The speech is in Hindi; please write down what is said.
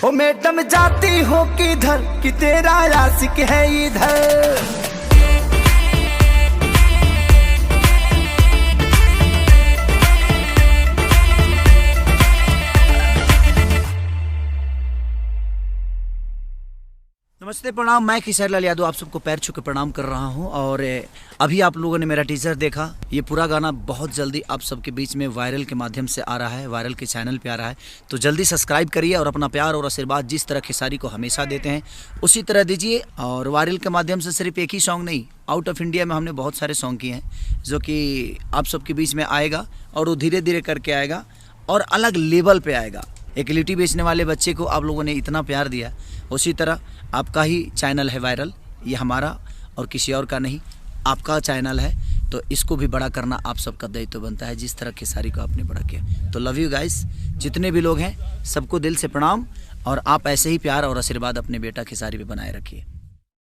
ओ मैडम जाती हो किधर कि तेरा आशिक है इधर। नमस्ते, प्रणाम। मैं किशोर लाल यादव आप सबको पैर छू के प्रणाम कर रहा हूं। और अभी आप लोगों ने मेरा टीजर देखा। ये पूरा गाना बहुत जल्दी आप सबके बीच में वायरल के माध्यम से आ रहा है, वायरल के चैनल पे आ रहा है। तो जल्दी सब्सक्राइब करिए और अपना प्यार और आशीर्वाद जिस तरह खेसारी को हमेशा देते हैं उसी तरह दीजिए। और वायरल के माध्यम से सिर्फ एक ही सॉन्ग नहीं, आउट ऑफ इंडिया में हमने बहुत सारे सॉन्ग किए हैं जो कि आप सबके बीच में आएगा और वो धीरे धीरे करके आएगा और अलग लेवल पे आएगा। एक लिट्टी बेचने वाले बच्चे को आप लोगों ने इतना प्यार दिया, उसी तरह आपका ही चैनल है वायरल, ये हमारा और किसी और का नहीं, आपका चैनल है। तो इसको भी बड़ा करना आप सबका दायित्व बनता है, जिस तरह खेसारी को आपने बड़ा किया। तो लव यू गाइस, जितने भी लोग हैं सबको दिल से प्रणाम। और आप ऐसे ही प्यार और आशीर्वाद अपने बेटा खेसारी पे बनाए रखिए।